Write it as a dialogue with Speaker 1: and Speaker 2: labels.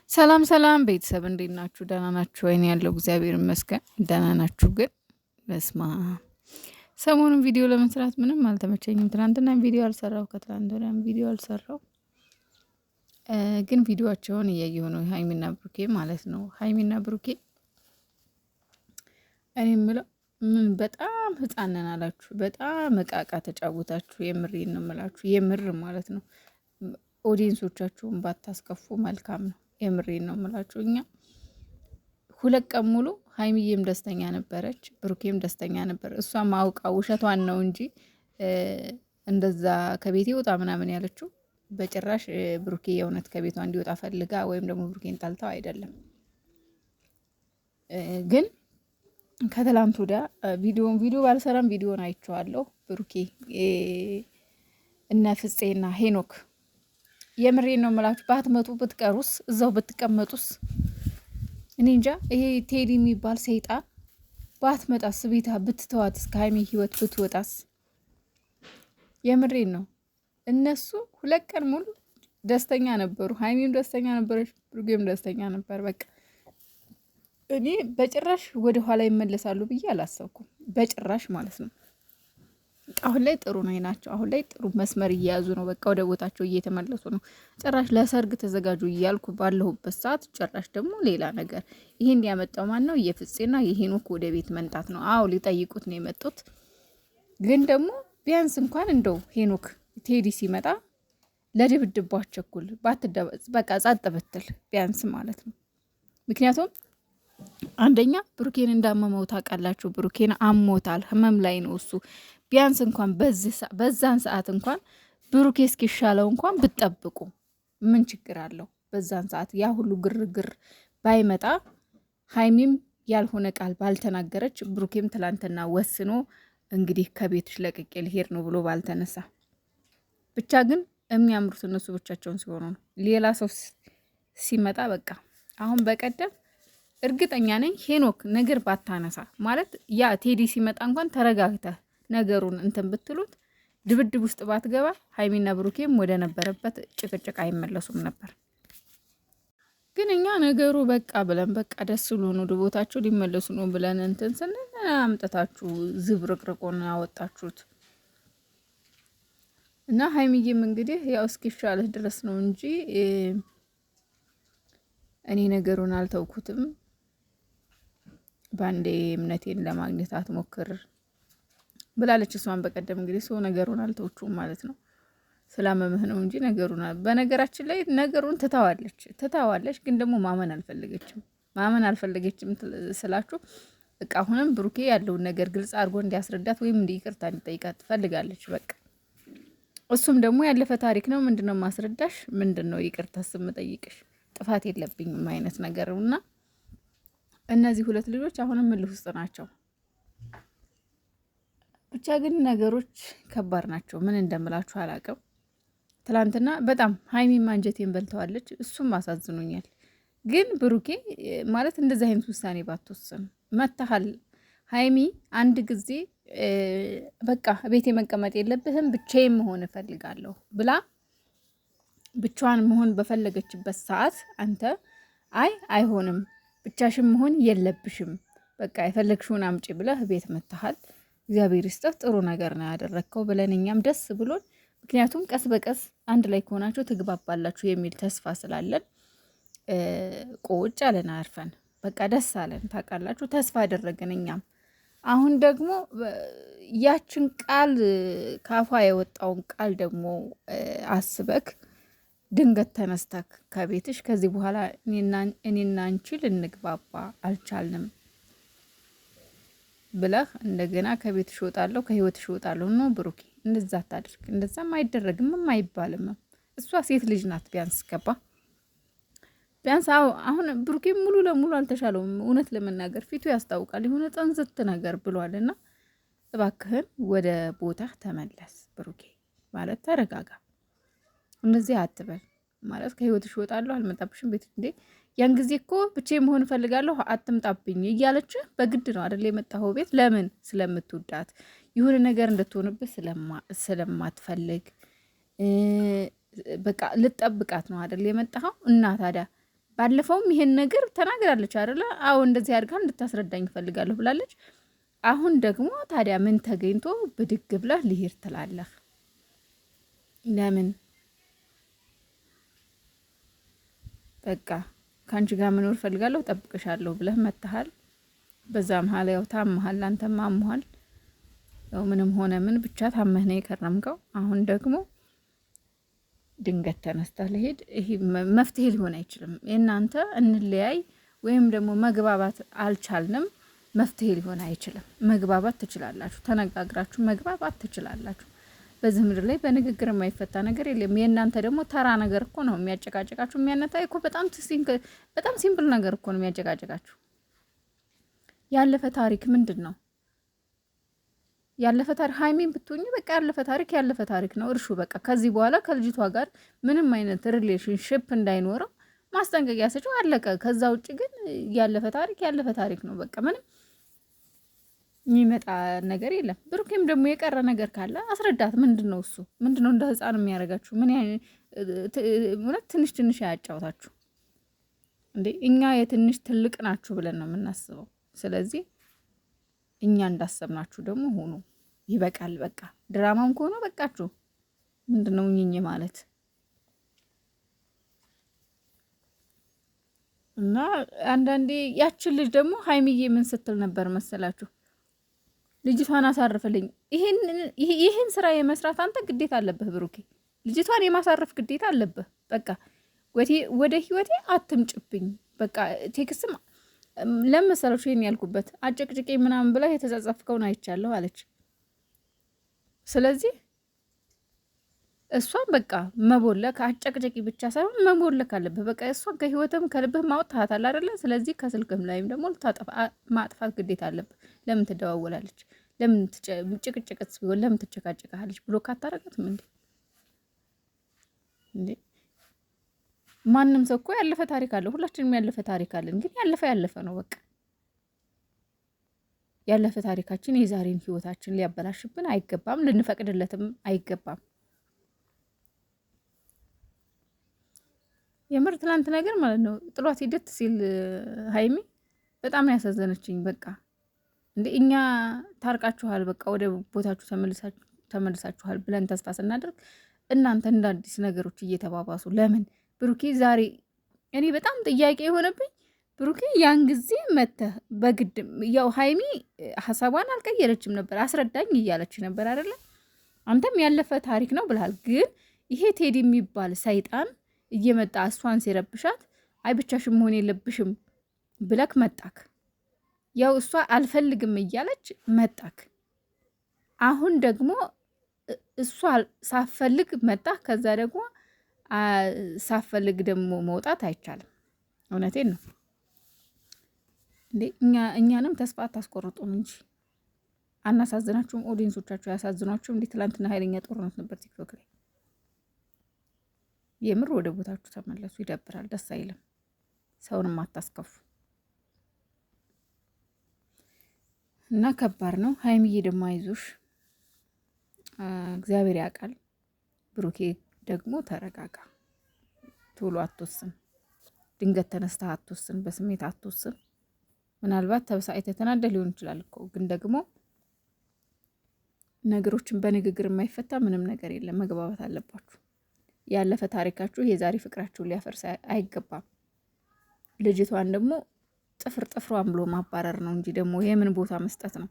Speaker 1: ሰላም ሰላም ቤተሰብ እንዴት ናችሁ? ደህና ናችሁ ወይ? እኔ ያለው እግዚአብሔር ይመስገን ደህና ናችሁ? ግን በስመአብ ሰሞኑን ቪዲዮ ለመስራት ምንም አልተመቸኝም። ትናንትናም ቪዲዮ አልሰራው፣ ከትላንት ወዲያም ቪዲዮ አልሰራው። ግን ቪዲዮአቸውን እያየሁ ነው፣ ሀይሚና ብሩኬ ማለት ነው። ሀይሚና ብሩኬ እኔ የምለው ምን በጣም ህፃን ነን አላችሁ፣ በጣም እቃቃ ተጫውታችሁ። የምሬን ነው የምላችሁ፣ የምር ማለት ነው። ኦዲየንሶቻችሁን ባታስከፉ መልካም ነው። የምሬን ነው የምላችሁ። እኛ 2 ቀን ሙሉ ሀይሚዬም ደስተኛ ነበረች፣ ብሩኬም ደስተኛ ነበር። እሷም አውቃ ውሸቷን ነው እንጂ እንደዛ ከቤቴ ወጣ ምናምን ያለችው በጭራሽ ብሩኬ የእውነት ከቤቷ እንዲወጣ ፈልጋ ወይም ደግሞ ብሩኬን ጠልተው አይደለም። ግን ከትላንት ወዲያ ቪዲዮ ባልሰራም ቪዲዮን አይቼዋለሁ። ብሩኬ እነ ፍፄና ሄኖክ የምሬን ነው የምላችሁ። ባትመጡ ብትቀሩስ፣ እዛው ብትቀመጡስ፣ እኔ እንጃ። ይሄ ቴዲ የሚባል ሰይጣን ባትመጣስ፣ ቤታ ብትተዋትስ፣ ከሀይሚ ህይወት ብትወጣስ? የምሬን ነው። እነሱ 2 ቀን ሙሉ ደስተኛ ነበሩ። ሀይሚም ደስተኛ ነበረች፣ ብሩጌም ደስተኛ ነበር። በቃ እኔ በጭራሽ ወደ ኋላ ይመለሳሉ ብዬ አላሰብኩም፣ በጭራሽ ማለት ነው። አሁን ላይ ጥሩ ነው ናቸው። አሁን ላይ ጥሩ መስመር እየያዙ ነው። በቃ ወደ ቦታቸው እየተመለሱ ነው። ጭራሽ ለሰርግ ተዘጋጁ እያልኩ ባለሁበት ሰዓት ጭራሽ ደግሞ ሌላ ነገር። ይሄ እንዲያመጣው ማን ነው? የፍፄና የሄኖክ ወደ ቤት መምጣት ነው። አዎ ሊጠይቁት ነው የመጡት። ግን ደግሞ ቢያንስ እንኳን እንደው ሄኖክ ቴዲ ሲመጣ ለድብድብ ባትቸኩል፣ ባትደበጽ፣ በቃ ጸጥ ብትል ቢያንስ ማለት ነው። ምክንያቱም አንደኛ ብሩኬን እንዳመመው ታውቃላችሁ። ብሩኬን አሞታል፣ ህመም ላይ ነው እሱ። ቢያንስ እንኳን በዛን ሰዓት እንኳን ብሩኬ እስኪሻለው እንኳን ብትጠብቁ ምን ችግር አለው? በዛን ሰዓት ያ ሁሉ ግርግር ባይመጣ፣ ሀይሚም ያልሆነ ቃል ባልተናገረች፣ ብሩኬም ትላንትና ወስኖ እንግዲህ ከቤትሽ ለቅቄ ልሄድ ነው ብሎ ባልተነሳ። ብቻ ግን የሚያምሩት እነሱ ብቻቸውን ሲሆኑ ነው። ሌላ ሰው ሲመጣ በቃ አሁን በቀደም እርግጠኛ ነኝ ሄኖክ ነገር ባታነሳ ማለት ያ ቴዲ ሲመጣ እንኳን ተረጋግተህ ነገሩን እንትን ብትሉት ድብድብ ውስጥ ባትገባ ሀይሚና ብሩኬም ወደ ነበረበት ጭቅጭቅ አይመለሱም ነበር። ግን እኛ ነገሩ በቃ ብለን በቃ ደስ ብሎን ወደ ቦታቸው ሊመለሱ ነው ብለን እንትን ስንል አምጥታችሁ ዝብርቅርቆን አወጣችሁት። እና ሀይሚዬም እንግዲህ ያው እስኪሻልህ ድረስ ነው እንጂ እኔ ነገሩን አልተውኩትም፣ በአንዴ እምነቴን ለማግኘት አትሞክር ብላለች። እሷን በቀደም እንግዲህ ሰው ነገሩን አልተውችውም ማለት ነው። ስላመመህ ነው እንጂ ነገሩን በነገራችን ላይ ነገሩን ትታዋለች። ግን ደግሞ ማመን አልፈለገችም ስላችሁ በቃ አሁንም ብሩኬ ያለውን ነገር ግልጽ አድርጎ እንዲያስረዳት ወይም ይቅርታ እንዲጠይቃት ትፈልጋለች። በቃ እሱም ደግሞ ያለፈ ታሪክ ነው። ምንድነው ማስረዳሽ? ምንድነው ይቅርታ ስምጠይቅሽ? ጥፋት የለብኝም አይነት ነገር እና እነዚህ 2 ልጆች አሁንም እልህ ውስጥ ናቸው። ብቻ ግን ነገሮች ከባድ ናቸው። ምን እንደምላችሁ አላውቅም። ትላንትና በጣም ሀይሚም አንጀቴን በልተዋለች፣ እሱም አሳዝኖኛል። ግን ብሩኬ ማለት እንደዚህ አይነት ውሳኔ ባትወስን መታሃል። ሀይሚ አንድ ጊዜ በቃ ቤቴ መቀመጥ የለብህም ብቻዬን መሆን እፈልጋለሁ ብላ ብቻዋን መሆን በፈለገችበት ሰዓት አንተ አይሆንም ብቻሽን መሆን የለብሽም በቃ የፈለግሽውን አምጪ ብለህ ቤት መታሃል። እግዚአብሔር ይስጥህ፣ ጥሩ ነገር ነው ያደረግከው ብለን እኛም ደስ ብሎን፣ ምክንያቱም ቀስ በቀስ አንድ ላይ ከሆናችሁ ትግባባላችሁ የሚል ተስፋ ስላለን ቁጭ አለን አርፈን፣ በቃ ደስ አለን። ታውቃላችሁ ተስፋ አደረግን እኛም። አሁን ደግሞ ያችን ቃል ካፏ የወጣውን ቃል ደግሞ አስበክ ድንገት ተነስተክ ከቤትሽ ከዚህ በኋላ እኔና አንቺ ልንግባባ አልቻልንም ብለህ እንደገና ከቤትሽ እወጣለሁ ከህይወትሽ እወጣለሁ ነው ብሩኬ። እንደዛ አታድርግ። እንደዛም አይደረግም አይባልም። እሷ ሴት ልጅ ናት። ቢያንስ አሁን ብሩኬ ሙሉ ለሙሉ አልተሻለውም። እውነት ለመናገር ፊቱ ያስታውቃል። የሆነ ጠንዝት ነገር ብሏልና እባክህን ወደ ቦታ ተመለስ ብሩኬ። ማለት ተረጋጋ። እንደዚህ አትበል ማለት ከህይወትሽ እወጣለሁ አልመጣብሽም ቤት እንዴ ያን ጊዜ እኮ ብቻዬን መሆን እፈልጋለሁ አትምጣብኝ እያለች በግድ ነው አይደል የመጣኸው ቤት። ለምን? ስለምትወዳት የሆነ ነገር እንድትሆንብህ ስለማትፈልግ በቃ ልጠብቃት ነው አይደል የመጣኸው። እና ታዲያ ባለፈውም ይሄን ነገር ተናግራለች አይደለ? አዎ እንደዚህ አድርጋ እንድታስረዳኝ እፈልጋለሁ ብላለች። አሁን ደግሞ ታዲያ ምን ተገኝቶ ብድግ ብለህ ልሄድ ትላለህ? ለምን? በቃ ከአንቺ ጋር መኖር ፈልጋለሁ ጠብቅሻለሁ ብለህ መጥተሃል። በዛ መሀል ያው ታመሃል፣ አንተም አሞሃል። ያው ምንም ሆነ ምን ብቻ ታመህ ነው የከረምከው። አሁን ደግሞ ድንገት ተነስተህ ልሄድ፣ ይሄ መፍትሄ ሊሆን አይችልም። የእናንተ እንለያይ ወይም ደግሞ መግባባት አልቻልንም መፍትሄ ሊሆን አይችልም። መግባባት ትችላላችሁ፣ ተነጋግራችሁ መግባባት ትችላላችሁ። በዚህ ምድር ላይ በንግግር የማይፈታ ነገር የለም። የእናንተ ደግሞ ተራ ነገር እኮ ነው የሚያጨቃጨቃችሁ። የሚያነታይ እኮ በጣም ሲምፕል ነገር እኮ ነው የሚያጨቃጨቃችሁ። ያለፈ ታሪክ ምንድን ነው? ያለፈ ታሪክ ሀይሚን ብትሆኚ በቃ ያለፈ ታሪክ ነው። እርሹ በቃ ከዚህ በኋላ ከልጅቷ ጋር ምንም አይነት ሪሌሽንሽፕ እንዳይኖረው ማስጠንቀቂያ ሰጪው አለቀ። ከዛ ውጭ ግን ያለፈ ታሪክ ነው። በቃ ምንም የሚመጣ ነገር የለም። ብሩኬም ደግሞ የቀረ ነገር ካለ አስረዳት። ምንድን ነው እሱ? ምንድን ነው እንደ ህፃን የሚያደርጋችሁ? እውነት ትንሽ አያጫውታችሁ እንዴ? እኛ የትንሽ ትልቅ ናችሁ ብለን ነው የምናስበው። ስለዚህ እኛ እንዳሰብናችሁ ደግሞ ሆኑ። ይበቃል። በቃ ድራማም ከሆነ በቃችሁ። ምንድን ነው እኝኝ ማለት? እና አንዳንዴ ያችን ልጅ ደግሞ ሀይሚዬ ምን ስትል ነበር መሰላችሁ? ልጅቷን አሳርፍልኝ። ይህን ስራ የመስራት አንተ ግዴታ አለብህ ብሩኬ። ልጅቷን የማሳረፍ ግዴታ አለብህ። በቃ ወደ ህይወቴ አትምጭብኝ። በቃ ቴክስትም ለመሰለሽ ይሄን ያልኩበት አጨቅጭቄ ምናምን ብላ የተጸጸፍከውን አይቻለሁ አለች። ስለዚህ እሷን በቃ መቦለክ አጨቅጨቂ ብቻ ሳይሆን መቦለክ አለብህ። በቃ እሷን ከህይወትም ከልብህ ማውጣታል አይደለ? ስለዚህ ከስልክም ላይም ደግሞ ማጥፋት ግዴታ አለብህ። ለምን ትደዋወላለች? ለምን ጭቅጭቅት ቢሆን ለምን ትጨቃጨቃለች? ብሎክ አታረጋትም እንዴ? ማንም ሰው እኮ ያለፈ ታሪክ አለ። ሁላችንም ያለፈ ታሪክ አለን። ግን ያለፈ ነው በቃ። ያለፈ ታሪካችን የዛሬን ህይወታችን ሊያበላሽብን አይገባም። ልንፈቅድለትም አይገባም። የምር ትላንት ነገር ማለት ነው ጥሏት ሂደት ሲል ሀይሚ በጣም ያሳዘነችኝ። በቃ እንደ እኛ ታርቃችኋል፣ በቃ ወደ ቦታችሁ ተመልሳችኋል ብለን ተስፋ ስናደርግ እናንተ እንደ አዲስ ነገሮች እየተባባሱ ለምን? ብሩኬ ዛሬ እኔ በጣም ጥያቄ የሆነብኝ ብሩኬ ያን ጊዜ መተህ በግድ ያው ሀይሚ ሀሳቧን አልቀየረችም ነበር፣ አስረዳኝ እያለች ነበር አይደለ? አንተም ያለፈ ታሪክ ነው ብልሃል። ግን ይሄ ቴዲ የሚባል ሰይጣን እየመጣ እሷን ሲረብሻት አይ ብቻሽን መሆን የለብሽም ብለክ መጣክ። ያው እሷ አልፈልግም እያለች መጣክ። አሁን ደግሞ እሷ ሳፈልግ መጣክ። ከዛ ደግሞ ሳፈልግ ደግሞ መውጣት አይቻልም። እውነቴን ነው እንዴ! እኛንም ተስፋ አታስቆርጡም እንጂ አናሳዝናችሁም? ኦዲየንሶቻችሁ ያሳዝኗችሁም? እንዴ ትላንትና ኃይለኛ ጦርነት ነበር ቲክቶክ ላይ። የምር ወደ ቦታችሁ ተመለሱ። ይደብራል፣ ደስ አይልም። ሰውንም አታስከፉ እና ከባድ ነው። ሀይሚዬ ደግሞ አይዞሽ፣ እግዚአብሔር ያውቃል። ብሩኬ ደግሞ ተረጋጋ፣ ቶሎ አትወስን፣ ድንገት ተነስተህ አትወስን፣ በስሜት አትወስን። ምናልባት ተበሳጭተህ ተናደህ ሊሆን ይችላል እኮ ግን ደግሞ ነገሮችን በንግግር የማይፈታ ምንም ነገር የለም። መግባባት አለባችሁ። ያለፈ ታሪካችሁ የዛሬ ፍቅራችሁን ሊያፈርስ አይገባም። ልጅቷን ደግሞ ጥፍሯን ብሎ ማባረር ነው እንጂ ደግሞ የምን ቦታ መስጠት ነው?